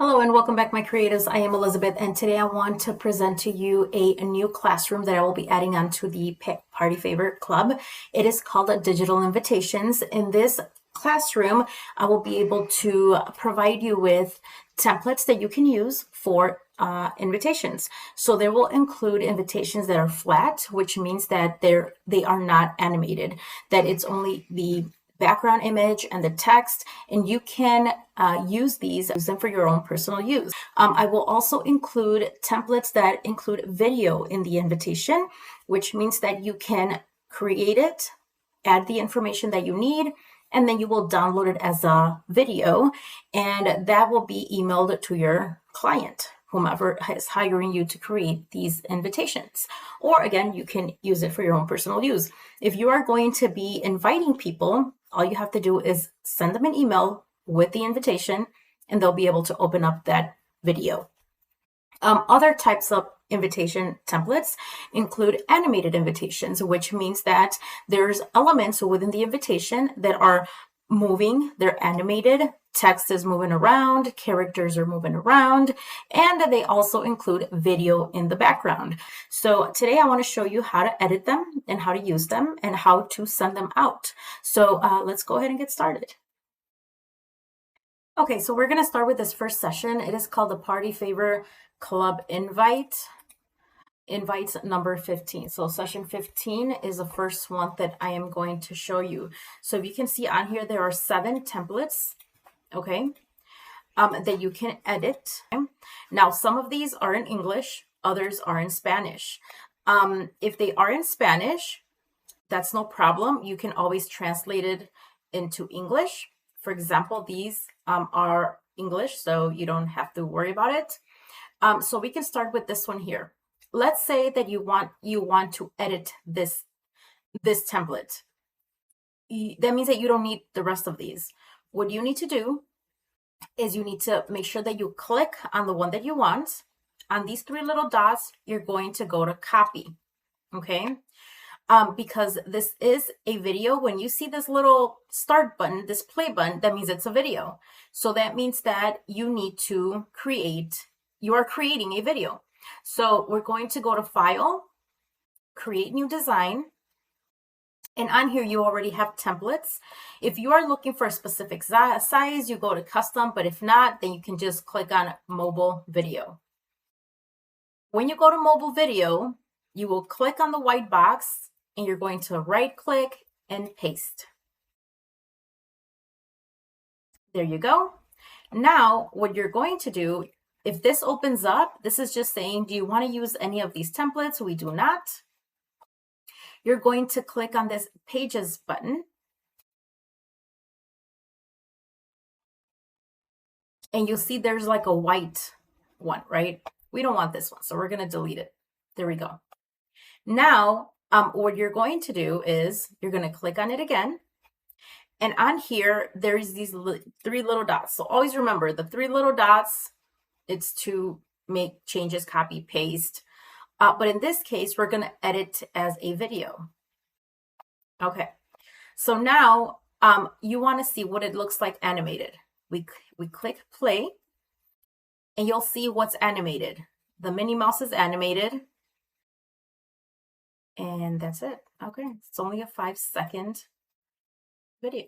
Hello and welcome back, my creatives. I am Elizabeth, and today I want to present to you a new classroom that I will be adding onto the Party Favor Club. It is called Digital Invitations. In this classroom, I will be able to provide you with templates that you can use for invitations. So they will include invitations that are flat, which means that they are not animated, that it's only the background image and the text, and you can use them for your own personal use. I will also include templates that include video in the invitation, which means that you can create it, add the information that you need, and then you will download it as a video, and that will be emailed to your client, whomever is hiring you to create these invitations. Or again, you can use it for your own personal use. If you are going to be inviting people, all you have to do is send them an email with the invitation, and they'll be able to open up that video. Other types of invitation templates include animated invitations, which means that there's elements within the invitation that are moving, they're animated, text is moving around, characters are moving around, and they also include video in the background. So today I want to show you how to edit them and how to use them and how to send them out. So let's go ahead and get started. Okay, so we're going to start with this first session. It is called the Party Favor Club Invite number 15. So session 15 is the first one that I am going to show you. So if you can see on here, there are 7 templates, okay, that you can edit. Now, some of these are in English, others are in Spanish. If they are in Spanish, that's no problem. You can always translate it into English. For example, these are English, so you don't have to worry about it. So we can start with this one here. Let's say that you want to edit this template. That means that you don't need the rest of these. What you need to do is you need to make sure that you click on the one that you want. On these 3 little dots, you're going to go to copy, okay? Because this is a video. When you see this little start button, this play button, that means it's a video. So that means that you are creating a video. So we're going to go to File, Create New Design, and on here you already have templates. If you are looking for a specific size, you go to Custom, but if not, then you can just click on Mobile Video. When you go to Mobile Video, you will click on the white box, and you're going to right-click and paste. There you go. Now, what you're going to do, if this opens up, this is just saying, do you want to use any of these templates? We do not. You're going to click on this Pages button. And you'll see there's like a white one, right? We don't want this one, so we're going to delete it. There we go. Now, what you're going to do is you're going to click on it again. And on here, there's these 3 little dots. So always remember the 3 little dots, it's to make changes, copy, paste. But in this case, we're going to edit as a video. Okay. So now you want to see what it looks like animated. We click play, and you'll see what's animated. The Minnie Mouse is animated. And that's it. Okay. It's only a 5-second video.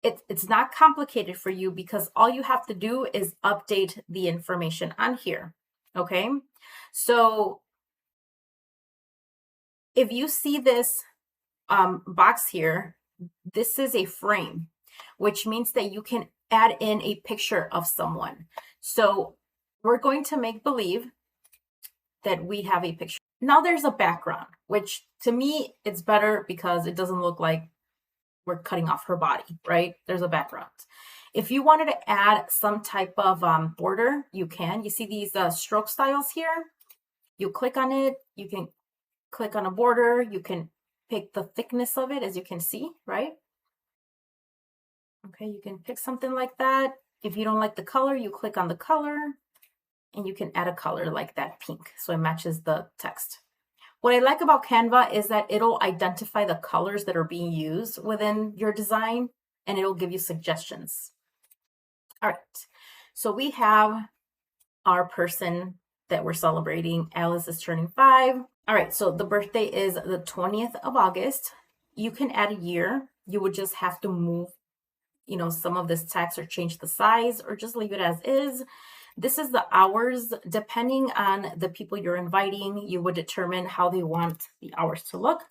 It's not complicated for you because all you have to do is update the information on here. Okay. So if you see this box here, this is a frame, which means that you can add in a picture of someone. So we're going to make believe that we have a picture. Now there's a background, which to me, it's better because it doesn't look like we're cutting off her body, right? There's a background. If you wanted to add some type of border, you can. You see these stroke styles here? You click on it. You can click on a border. You can pick the thickness of it, as you can see, right? Okay, you can pick something like that. If you don't like the color, you click on the color, and you can add a color like that pink, so it matches the text. What I like about Canva is that it'll identify the colors that are being used within your design, and it'll give you suggestions. All right. So we have our person that we're celebrating. Alice is turning 5. All right, so the birthday is the 20th of August. You can add a year. You would just have to move, some of this text or change the size or just leave it as is. This is the hours. Depending on the people you're inviting, you would determine how they want the hours to look.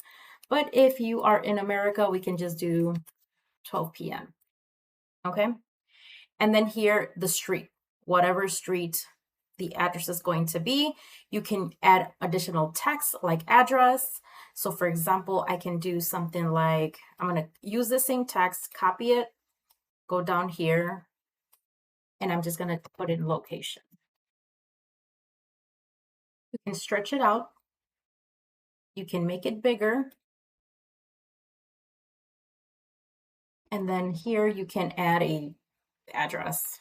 But if you are in America, we can just do 12 p.m. Okay. And then here, the street, whatever street the address is going to be, you can add additional text like address. So for example, I can do something like, I'm going to use the same text, copy it, go down here, and I'm just going to put in location. You can stretch it out. You can make it bigger. And then here you can add a address.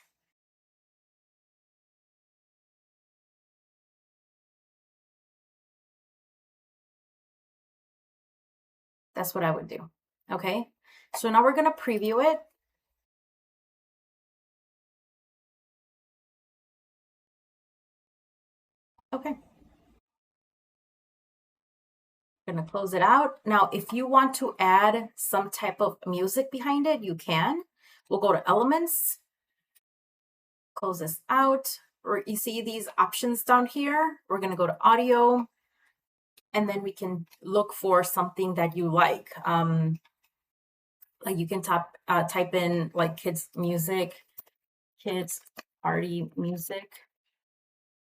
That's what I would do. Okay. So now we're going to preview it. Okay. I'm going to close it out. Now, if you want to add some type of music behind it, you can. We'll go to elements, close this out. Or you see these options down here. We're going to go to audio, and then we can look for something that you like. Like you can type in like kids music, kids party music,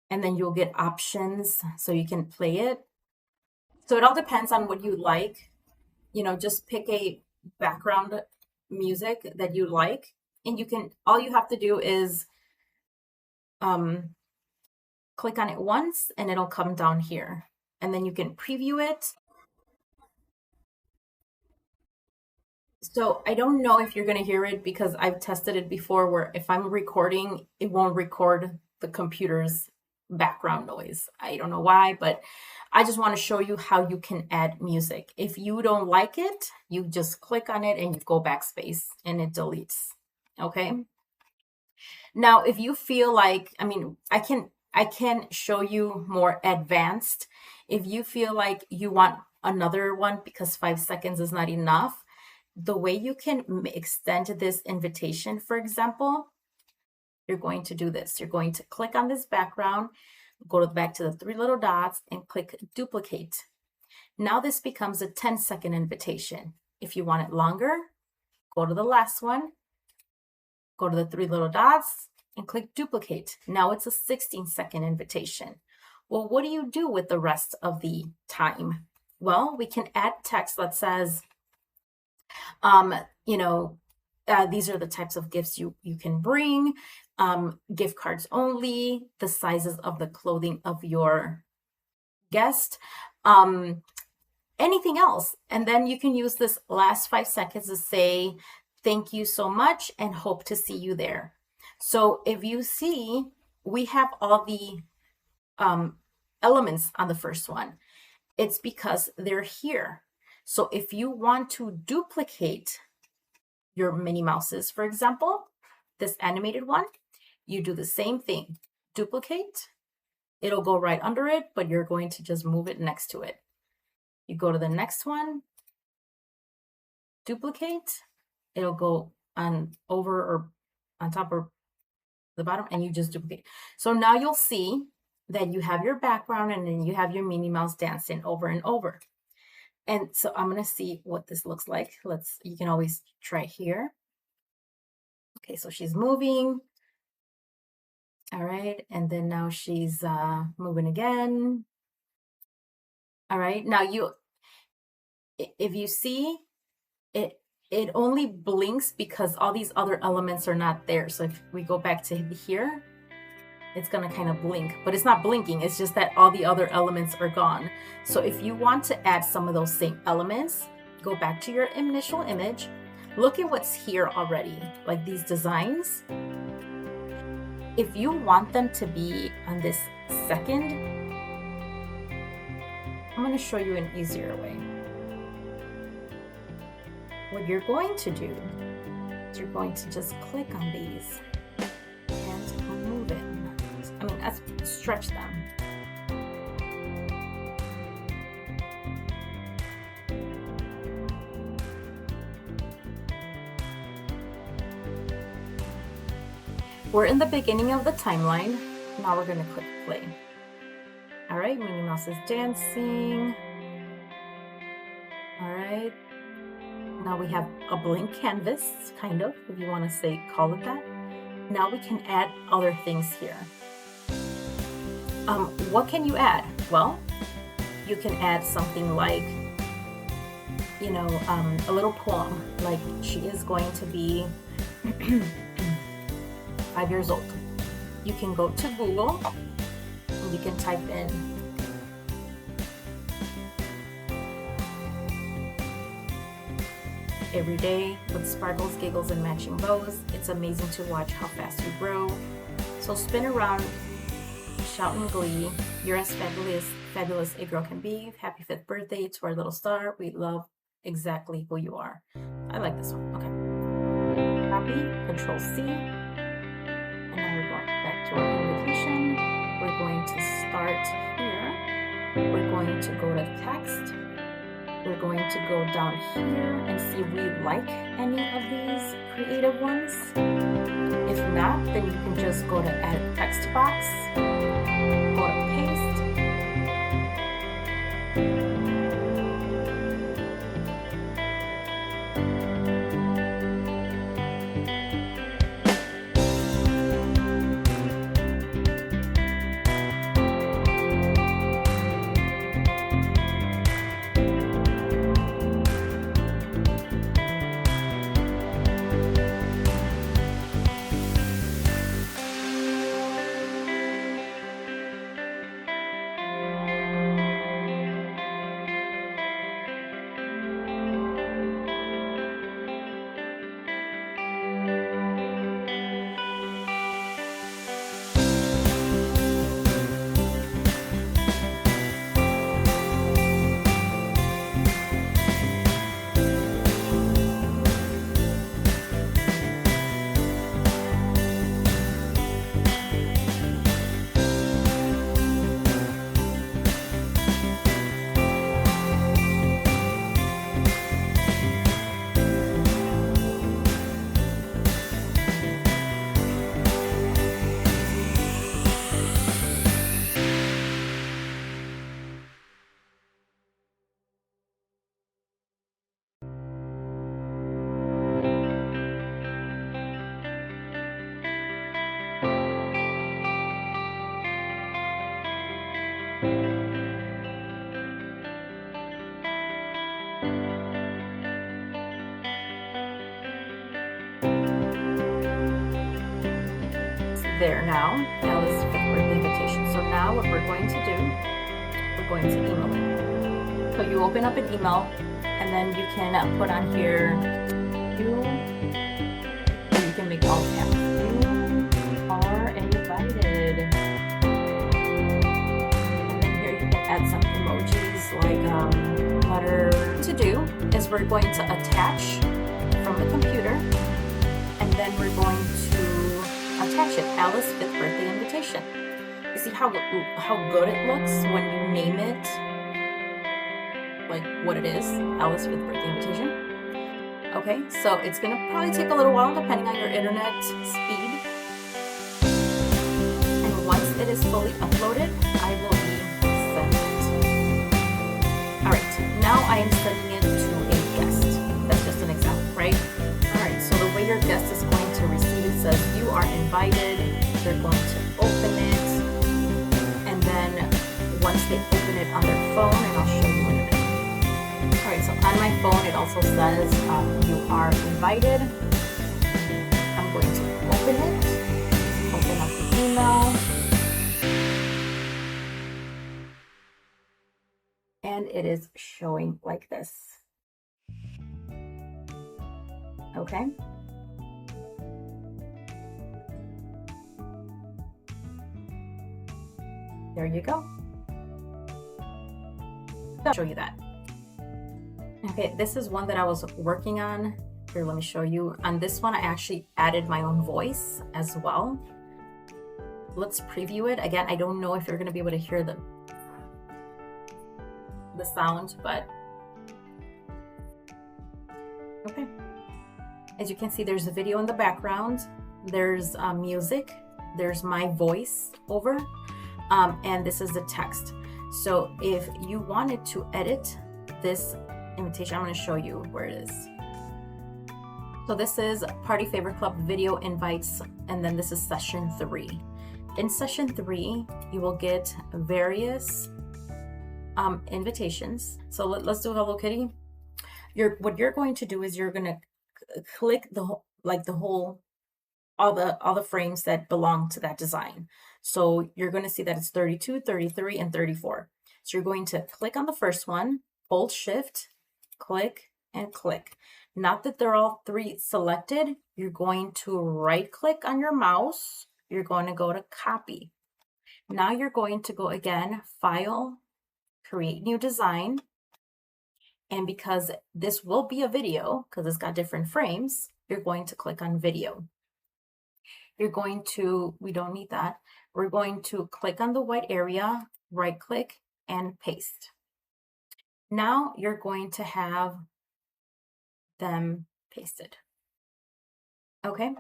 and then you'll get options so you can play it. So it all depends on what you like. Just pick a background music that you like, and all you have to do is click on it once and it'll come down here, and then you can preview it. So I don't know if you're going to hear it because I've tested it before where if I'm recording, it won't record the computer's background noise. I don't know why, but I just want to show you how you can add music. If you don't like it, you just click on it and you go backspace and it deletes. Okay. Now, if you feel like, I can show you more advanced. If you feel like you want another one because 5 seconds is not enough, the way you can extend this invitation, for example, you're going to do this. You're going to click on this background, go back to the 3 little dots and click duplicate. Now this becomes a 10-second invitation. If you want it longer, go to the last one, go to the 3 little dots and click duplicate. Now it's a 16-second invitation. Well, what do you do with the rest of the time? Well, we can add text that says, these are the types of gifts you can bring, gift cards only, the sizes of the clothing of your guest, anything else. And then you can use this last 5 seconds to say, thank you so much and hope to see you there. So if you see, we have all the elements on the first one. It's because they're here. So if you want to duplicate your Minnie Mouses, for example, this animated one, you do the same thing. Duplicate. It'll go right under it, but you're going to just move it next to it. You go to the next one, duplicate. It'll go on over or on top or the bottom, and you just duplicate. So now you'll see that you have your background and then you have your Minnie Mouse dancing over and over. And so I'm going to see what this looks like. You can always try here. Okay, so she's moving. All right, and then now she's moving again. All right, now if you see, it only blinks because all these other elements are not there. So if we go back to here, it's gonna kind of blink, but it's not blinking. It's just that all the other elements are gone. So if you want to add some of those same elements, go back to your initial image, look at what's here already, like these designs. If you want them to be on this second, I'm gonna show you an easier way. What you're going to do is you're going to just click on these and let's stretch them. We're in the beginning of the timeline. Now we're going to click play. All right, Minnie Mouse is dancing. All right. Now we have a blank canvas, kind of, if you want to say, call it that. Now we can add other things here. What can you add? Well, you can add something like, you know, a little poem, like she is going to be 5 years old. You can go to Google and you can type in every day with sparkles, giggles, and matching bows. It's amazing to watch how fast you grow. So spin around, shout in glee. You're as fabulous a girl can be. Happy 5th birthday to our little star. We love exactly who you are. I like this one. Okay. Copy, Control C. And now we're going back to our invitation. We're going to start here. We're going to go to text. We're going to go down here and see if we like any of these creative ones. If not, then you can just go to add text box, go to paste. There now, Alice's 5th birthday invitation. So now what we're going to do, we're going to email it. So you open up an email and then you can put on here, you can make all caps. You are invited. And then here you can add some emojis like letter. To do is we're going to attach from the computer and then we're going to attach it, Alice's 5th birthday invitation. You see how good it looks when you name it, like what it is, Alice's 5th birthday invitation. Okay, so it's gonna probably take a little while depending on your internet speed. And once it is fully uploaded, I will be sending it. All right, now I am sending it to a guest. That's just an example, right? All right, so the way your guest is going to receive it says you are invited. They're going to open it, and then once they open it on their phone, and I'll show you in a minute. All right, so on my phone it also says you are invited. I'm going to open it, open up the email, and it is showing like this. Okay. There you go. I'll show you that. Okay, this is one that I was working on. Here, let me show you. On this one, I actually added my own voice as well. let's preview it. Again, I don't know if you're gonna be able to hear the sound, but okay. As you can see, there's a video in the background, there's music, there's my voice over, and this is the text. So if you wanted to edit this invitation, I'm going to show you where it is. So this is Party Favor Club video invites, and then this is session 3. In session 3, you will get various invitations. So let's do Hello Kitty. What you're going to do is you're going to click all the frames that belong to that design. So you're going to see that it's 32, 33, and 34. So you're going to click on the first one, hold shift, click, and click. Not that they're all 3 selected, you're going to right click on your mouse, you're going to go to copy. Now you're going to go again, file, create new design. And because this will be a video, because it's got different frames, you're going to click on video. You're going to, we don't need that. We're going to click on the white area, right click, and paste. Now you're going to have them pasted. Okay,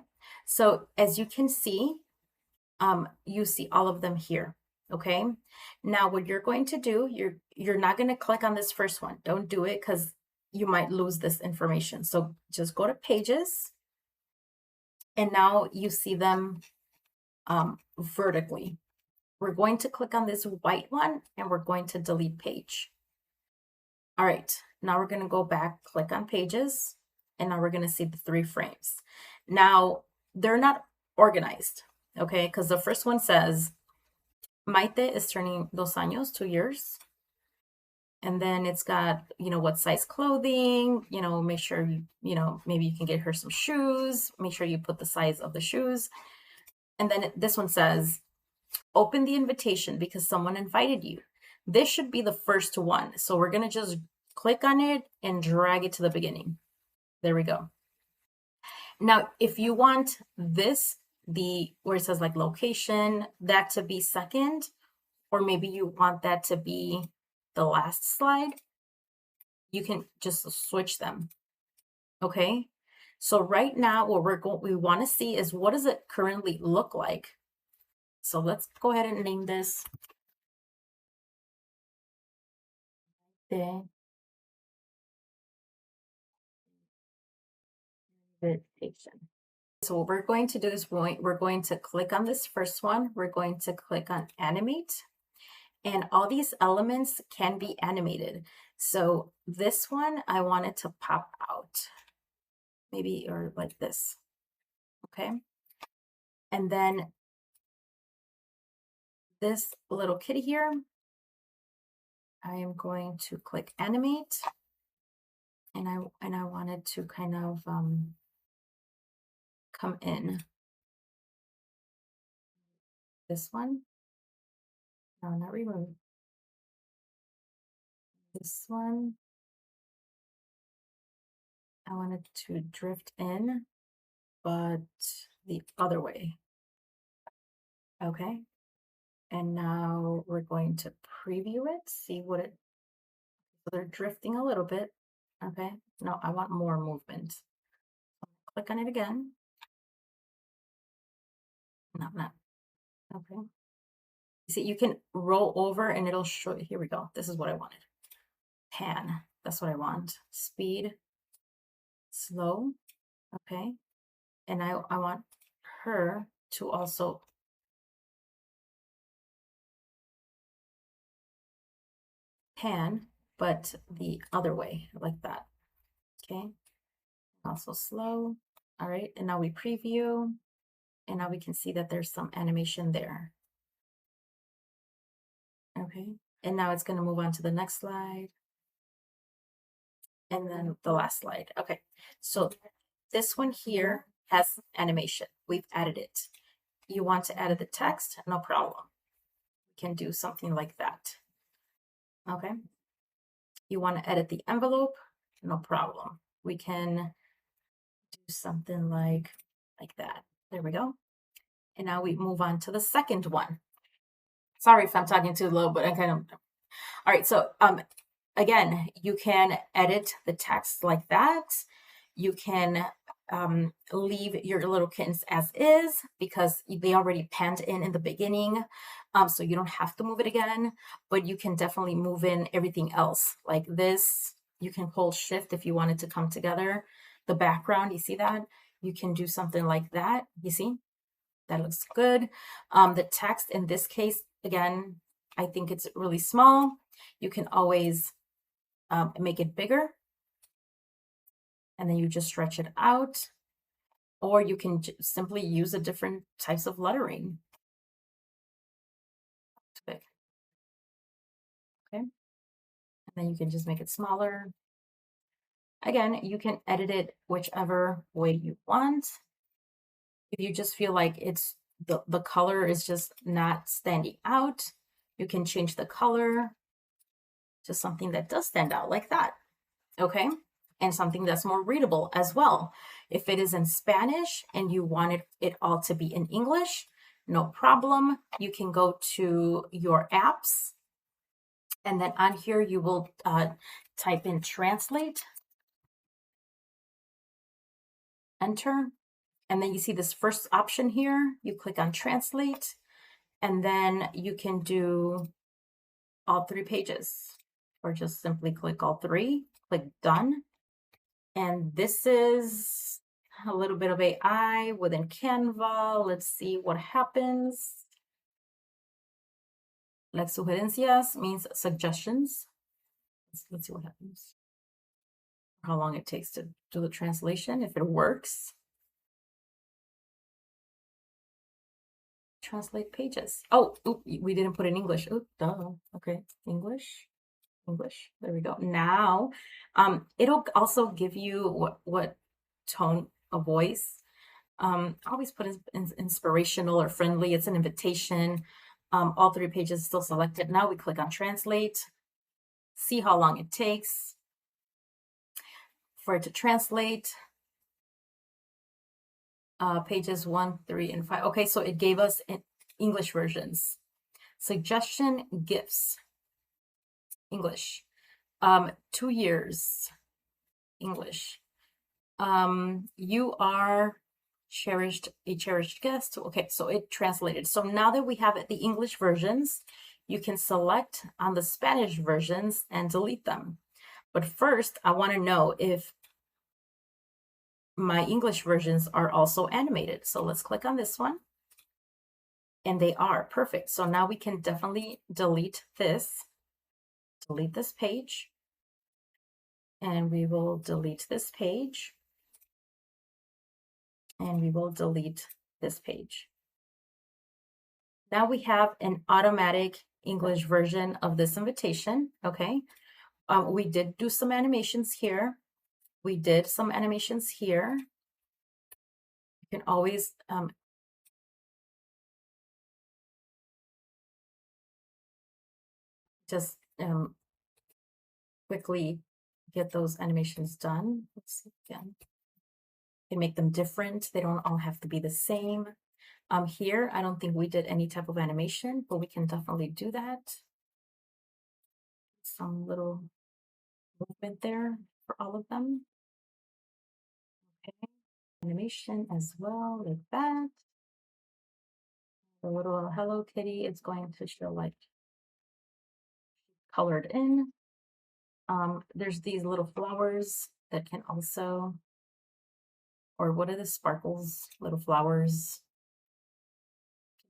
so as you can see, you see all of them here. Okay, now what you're going to do, you're not going to click on this first one. Don't do it because you might lose this information. So just go to pages, and now you see them vertically. We're going to click on this white one, and we're going to delete page. All right, now we're going to go back, click on pages, and now we're going to see the 3 frames. Now they're not organized, okay, because the first one says Maite is turning 2 años, 2 years. And then it's got, what size clothing, make sure, maybe you can get her some shoes, make sure you put the size of the shoes. And then this one says, open the invitation because someone invited you. This should be the first one. So we're going to just click on it and drag it to the beginning. There we go. Now, if you want this, where it says like location, that to be second, or maybe you want that to be the last slide, you can just switch them. Okay. So right now, what we want to see is what does it currently look like? So let's go ahead and name this the invitation. So what we're going to do is we're going to click on this first one. We're going to click on animate, and all these elements can be animated. So this one, I want it to pop out, maybe, or like this. Okay. And then this little kitty here, I am going to click animate, and I wanted to kind of come in. This one, no, not remove. This one, I wanted to drift in, but the other way. Okay. And now we're going to preview it, see what it, so they're drifting a little bit. Okay. No, I want more movement. Click on it again. No, not. Okay. You see, you can roll over and it'll show. Here we go. This is what I wanted. Pan. That's what I want. Speed. Slow. Okay. And I want her to also pan, but the other way, like that. Okay. Also slow. All right. And now we preview. And now we can see that there's some animation there. Okay. And now it's going to move on to the next slide. And then the last slide. Okay. So this one here has animation. We've added it. You want to add the text? No problem. We can do something like that. Okay. You want to edit the envelope? No problem. We can do something like that. There we go. And now we move on to the second one. Sorry if I'm talking too low, but I kind of. All right, so again, you can edit the text like that. You can leave your little kittens as is because they already panned in the beginning. So you don't have to move it again, but you can definitely move in everything else like this. You can hold shift if you want it to come together. The background, you see that? You can do something like that. You see? That looks good. The text in this case, again, I think it's really small. You can always make it bigger, and then you just stretch it out, or you can simply use a different types of lettering. Okay, and then you can just make it smaller. Again, you can edit it whichever way you want. If you just feel like it's the color is just not standing out, you can change the color to something that does stand out like that. Okay, and something that's more readable as well. If it is in Spanish and you wanted it all to be in English, no problem. You can go to your apps, and then on here you will type in translate, enter, and then you see this first option here. You click on translate, and then you can do all 3 pages, or just simply click all 3, click done. And this is a little bit of AI within Canva. Let's see what happens. Like sugerencias means suggestions. Let's see what happens. How long it takes to do the translation, if it works. Translate pages. Oh, we didn't put in English. Oh, duh. Okay, English. There we go. Now, it'll also give you what tone of voice. Always put in inspirational or friendly. It's an invitation. All 3 pages still selected. Now we click on translate. See how long it takes for it to translate. Pages 1, 3, and 5. Okay, so it gave us English versions. Suggestion gifts. English. 2 years. English. You are a cherished guest. Okay, so it translated. So now that we have the English versions, you can select on the Spanish versions and delete them. But first, I want to know if my English versions are also animated. So let's click on this one. And they are perfect. So now we can definitely delete this page. And we will delete this page. And we will delete this page. Now we have an automatic English version of this invitation, okay? We did do some animations here. We did some animations here. You can always just quickly get those animations done. Let's see again. You can make them different. They don't all have to be the same. Here, I don't think we did any type of animation, but we can definitely do that. Some little movement there for all of them. Okay, animation as well, like that. The little Hello Kitty is going to show like colored in. There's these little flowers that can also, or what are the sparkles? Little flowers.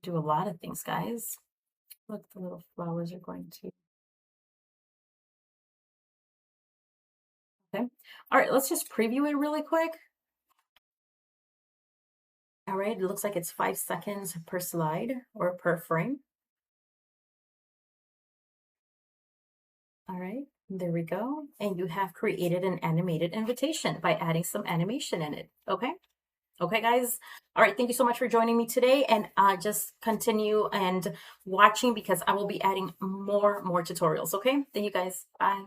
Do a lot of things, guys. Look, the little flowers are going to. Okay. All right, let's just preview it really quick. All right, it looks like it's 5 seconds per slide or per frame. All right, there we go. And you have created an animated invitation by adding some animation in it. Okay. Okay, guys. All right. Thank you so much for joining me today, and just continue and watching because I will be adding more tutorials. Okay. Thank you guys. Bye.